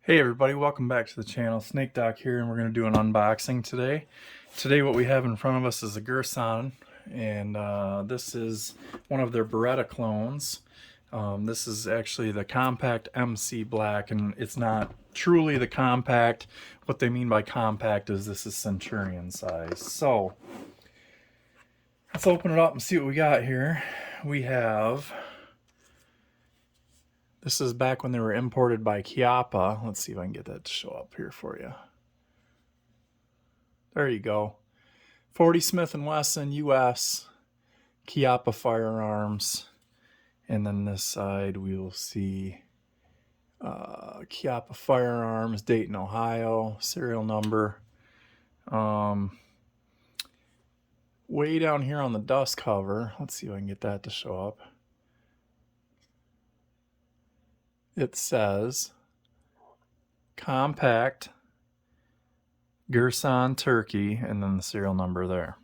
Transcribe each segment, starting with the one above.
Hey everybody, welcome back to the channel. Snake Doc here, and we're going to do an unboxing today. Today what we have in front of us is a Girsan, and this is one of their Beretta clones. This is actually the Compact MC Black, and it's not truly the Compact. What they mean by compact is this is Centurion size. So, let's open it up and see what we got here. We have... This is back when they were imported by Chiappa. Let's see if I can get that to show up here for you. There you go. 40s&w, US, Chiappa firearms. And then this side we will see Chiappa firearms, Dayton, Ohio, serial number. Way down here on the dust cover, let's see if I can get that to show up. It says Compact Girsan Turkey, and then the serial number there.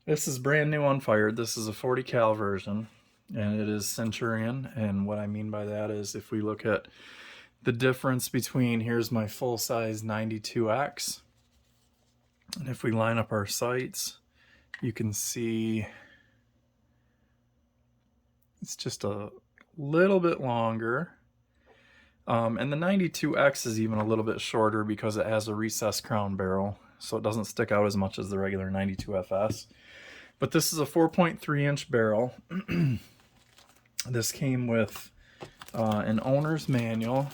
This is brand new unfired. This is a 40 cal version, and it is Centurion. And what I mean by that is if we look at the difference between, here's my full-size 92X, and if we line up our sights, you can see it's just a little bit longer. And the 92X is even a little bit shorter because it has a recessed crown barrel, so it doesn't stick out as much as the regular 92FS. But this is a 4.3-inch barrel. This came with an owner's manual,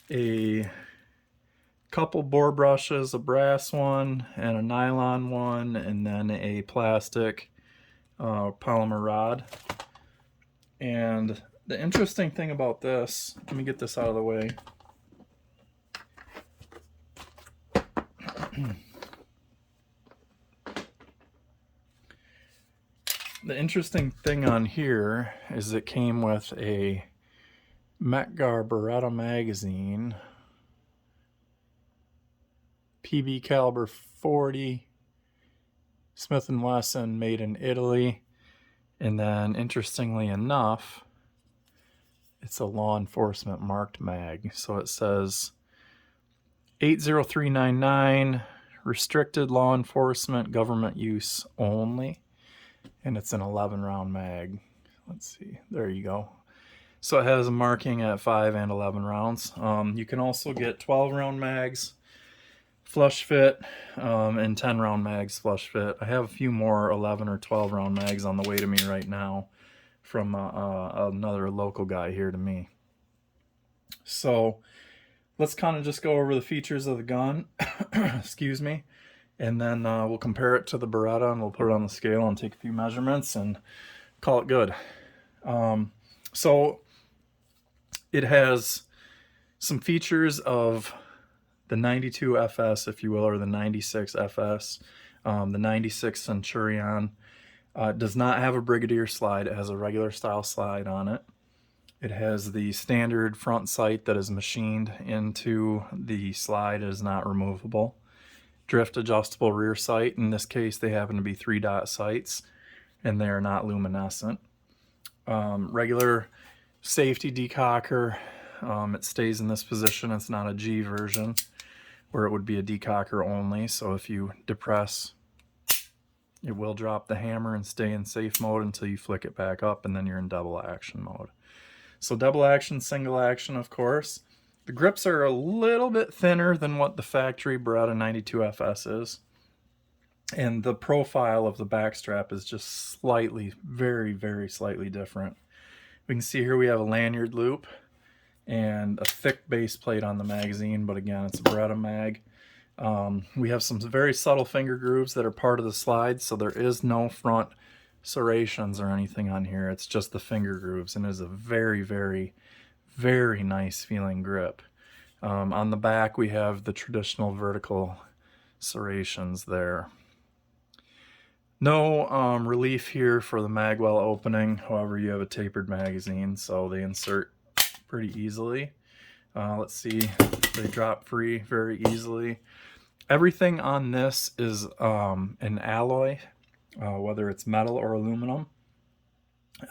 a couple bore brushes, a brass one and a nylon one, and then a plastic polymer rod. And the interesting thing about this, let me get this out of the way. The interesting thing on here is it came with a Metgar Beretta magazine, PB caliber 40, Smith & Wesson, made in Italy. And then, interestingly enough, it's a law enforcement marked mag. So it says 80399, restricted law enforcement government use only. And it's an 11 round mag. Let's see, there you go. So it has a marking at 5 and 11 rounds. You can also get 12 round mags, flush fit, and 10 round mags flush fit. I have a few more 11 or 12 round mags on the way to me right now from another local guy here to me. So let's kind of just go over the features of the gun, excuse me, and then we'll compare it to the Beretta, and we'll put it on the scale and take a few measurements and call it good. So it has some features of the 92FS, if you will, or the 96FS, the 96 Centurion. Does not have a Brigadier slide. It has a regular style slide on it. It has the standard front sight that is machined into the slide. It is not removable. Drift adjustable rear sight. In this case, they happen to be 3-dot sights, and they are not luminescent. Regular safety decocker. It stays in this position. It's not a G version where it would be a decocker only. So if you depress, it will drop the hammer and stay in safe mode until you flick it back up, and then you're in double action mode. So double action, single action, of course. The grips are a little bit thinner than what the factory Beretta 92FS is. And the profile of the backstrap is just slightly, very, very slightly different. We can see here we have a lanyard loop and a thick base plate on the magazine, but again, it's a Beretta mag. We have some very subtle finger grooves that are part of the slide, so there is no front serrations or anything on here. It's just the finger grooves, and it is a very, very, very nice feeling grip. On the back, we have the traditional vertical serrations there. No relief here for the magwell opening. However, you have a tapered magazine, so they insert pretty easily. Let's see, they drop free very easily. Everything on this is an alloy, whether it's metal or aluminum.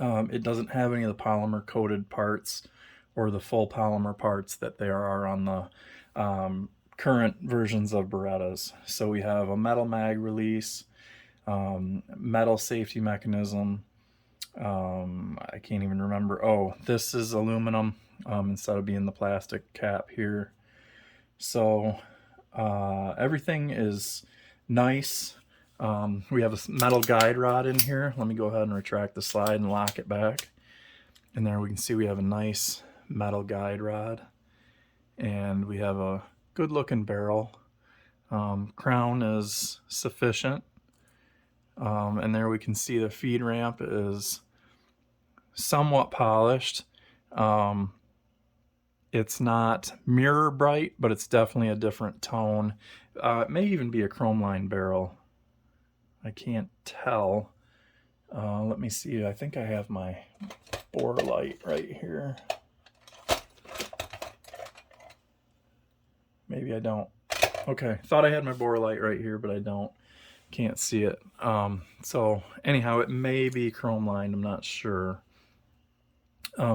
It doesn't have any of the polymer coated parts or the full polymer parts that there are on the current versions of Berettas. So we have a metal mag release, metal safety mechanism. I can't even remember. Oh, this is aluminum instead of being the plastic cap here. So everything is nice. We have a metal guide rod in here. Let me go ahead and retract the slide and lock it back. And there we can see we have a nice metal guide rod. And we have a good looking barrel. Crown is sufficient. And there we can see the feed ramp is somewhat polished. It's not mirror bright, but it's definitely a different tone. It may even be a chrome line barrel. I can't tell. Let me see. I think I have my bore light right here. Maybe I don't. Okay, thought I had my bore light right here, but I don't. Can't see it. So anyhow, it may be chrome lined. I'm not sure.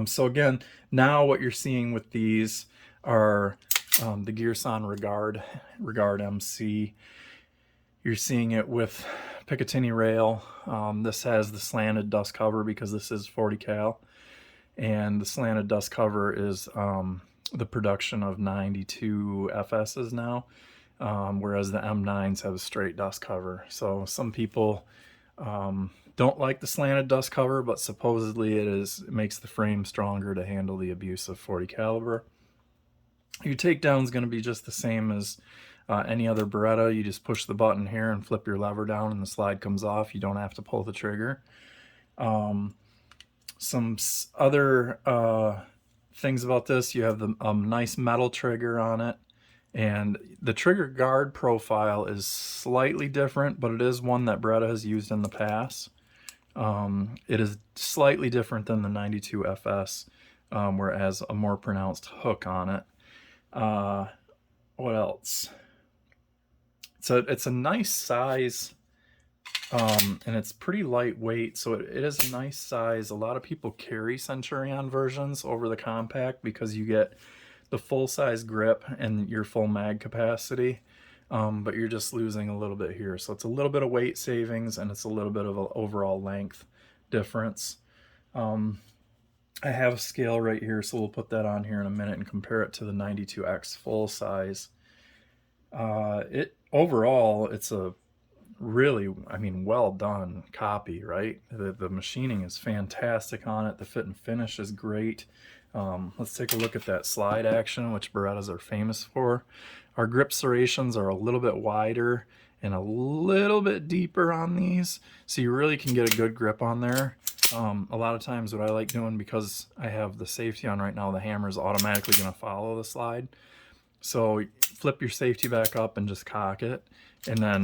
So again, now what you're seeing with these are the Girsan Regard MC. You're seeing it with Picatinny rail. This has the slanted dust cover because this is 40 cal, and the slanted dust cover is the production of 92 FSs now, whereas the M9s have a straight dust cover. So some people don't like the slanted dust cover, but supposedly it makes the frame stronger to handle the abuse of 40 caliber. Your takedown is going to be just the same as any other Beretta. You just push the button here and flip your lever down and the slide comes off. You don't have to pull the trigger. Some other things about this, you have the nice metal trigger on it, and the trigger guard profile is slightly different, but it is one that Beretta has used in the past. It is slightly different than the 92 FS, where it has a more pronounced hook on it. What else? It's a nice size, and it's pretty lightweight, so it is a nice size. A lot of people carry Centurion versions over the compact because you get the full-size grip and your full mag capacity, but you're just losing a little bit here. So it's a little bit of weight savings, and it's a little bit of an overall length difference. I have a scale right here, so we'll put that on here in a minute and compare it to the 92X full size. Overall, it's a really, I mean, well done copy, right? The machining is fantastic on it. The fit and finish is great. Let's take a look at that slide action, which Berettas are famous for. Our grip serrations are a little bit wider and a little bit deeper on these, so you really can get a good grip on there. A lot of times what I like doing, because I have the safety on right now, the hammer is automatically going to follow the slide. So flip your safety back up and just cock it. And then,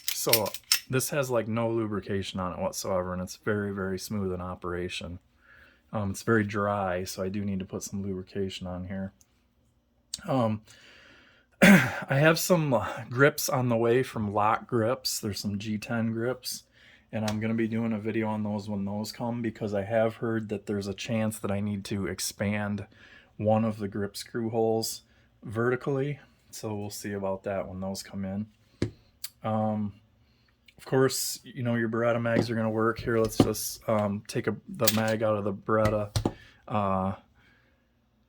so this has like no lubrication on it whatsoever, and it's very, very smooth in operation. It's very dry, so I do need to put some lubrication on here. I have some grips on the way from Lock Grips. There's some G10 grips, and I'm going to be doing a video on those when those come, because I have heard that there's a chance that I need to expand one of the grip screw holes vertically. So we'll see about that when those come in. Of course, you know your Beretta mags are going to work. Here, let's just take the mag out of the Beretta.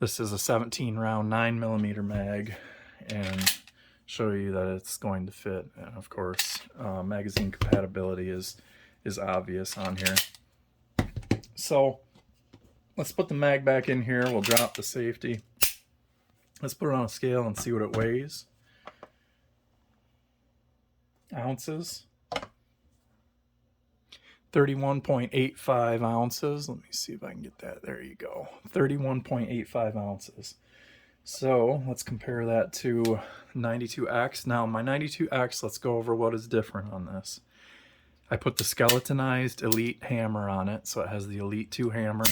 This is a 17 round 9mm mag, and show you that it's going to fit. And of course, magazine compatibility is obvious on here. So let's put the mag back in here. We'll drop the safety. Let's put it on a scale and see what it weighs. Ounces. 31.85 ounces. Let me see if I can get that. There you go. 31.85 ounces. So let's compare that to 92X. Now my 92X, let's go over what is different on this. I put the skeletonized Elite hammer on it, so it has the Elite 2 hammer,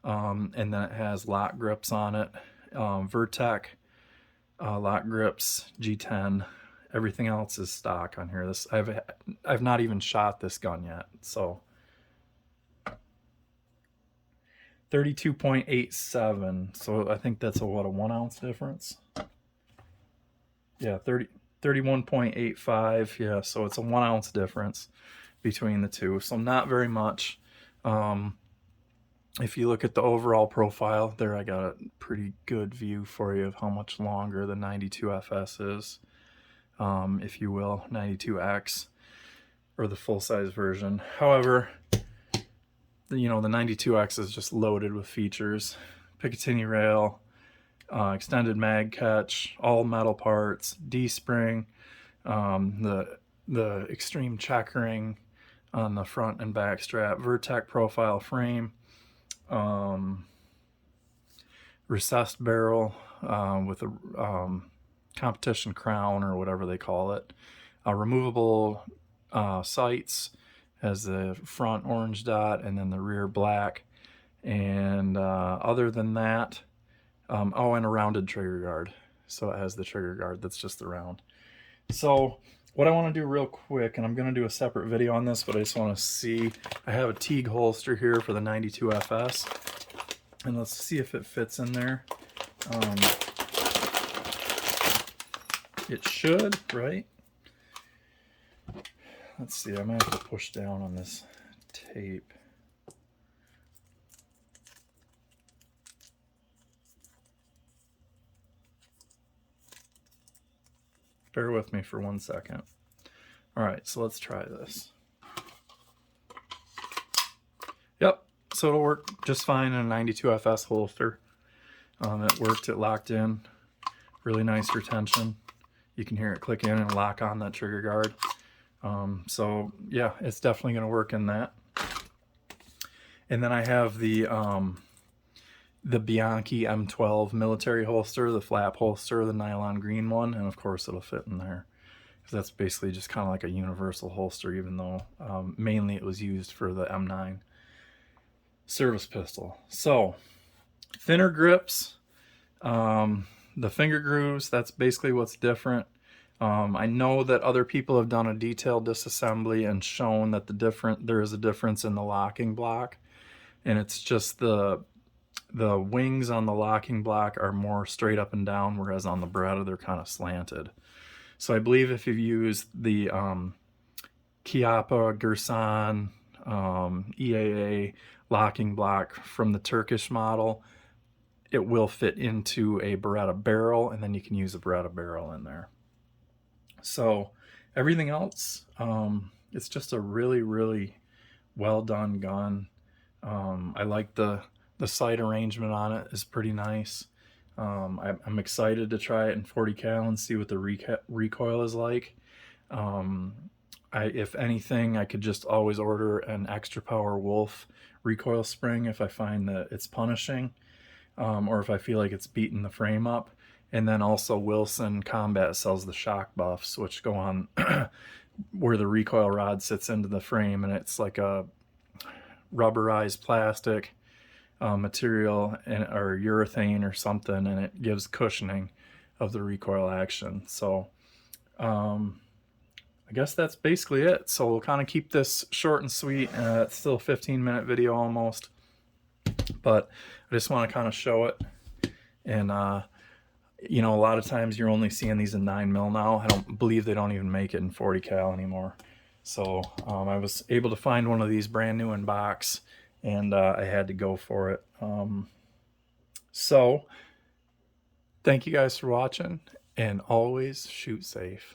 and then it has lock grips on it, Vertec lock grips, G10. Everything else is stock on here. This I've not even shot this gun yet. So 32.87. So I think that's a, what, a 1 ounce difference? Yeah, 31.85. Yeah, so it's a 1 ounce difference between the two. So not very much. If you look at the overall profile there, I got a pretty good view for you of how much longer the 92FS is, if you will, 92X, or the full-size version. However, you know, the 92X is just loaded with features. Picatinny rail, extended mag catch, all metal parts, D-spring, the extreme checkering on the front and back strap, Vertec profile frame, recessed barrel with a competition crown, or whatever they call it, removable sights, has the front orange dot and then the rear black, and other than that, oh, and a rounded trigger guard. So it has the trigger guard that's just the round. So what I want to do real quick, and I'm going to do a separate video on this, but I just want to see, I have a Teague holster here for the 92FS, and let's see if it fits in there. It should, right? Let's see, I might have to push down on this tape. Bear with me for 1 second. All right, so let's try this. Yep, so it'll work just fine in a 92FS holster. It worked, it locked in. Really nice retention. You can hear it click in and lock on that trigger guard. So yeah, it's definitely gonna work in that. And then I have the Bianchi M12 military holster, the flap holster, the nylon green one, and of course it'll fit in there. So that's basically just kind of like a universal holster, even though mainly it was used for the M9 service pistol. So thinner grips, the finger grooves, that's basically what's different. I know that other people have done a detailed disassembly and shown that there is a difference in the locking block, and it's just the wings on the locking block are more straight up and down, whereas on the Beretta they're kind of slanted. So I believe if you use the Chiappa, Girsan, EAA locking block from the Turkish model, it will fit into a Beretta barrel, and then you can use a Beretta barrel in there. So everything else, it's just a really, really well done gun. I like the sight arrangement on it is pretty nice. I'm excited to try it in 40 cal and see what the recoil is like. If anything, I could just always order an extra power Wolf recoil spring if I find that it's punishing, or if I feel like it's beating the frame up. And then also Wilson Combat sells the shock buffs, which go on where the recoil rod sits into the frame, and it's like a rubberized plastic material, or urethane or something, and it gives cushioning of the recoil action. So I guess that's basically it. So we'll kind of keep this short and sweet. It's still a 15-minute video almost, but I just want to kind of show it. And you know, a lot of times you're only seeing these in 9mm now. I don't believe they don't even make it in 40 cal anymore. So I was able to find one of these brand new in box, and I had to go for it. So thank you guys for watching, and always shoot safe.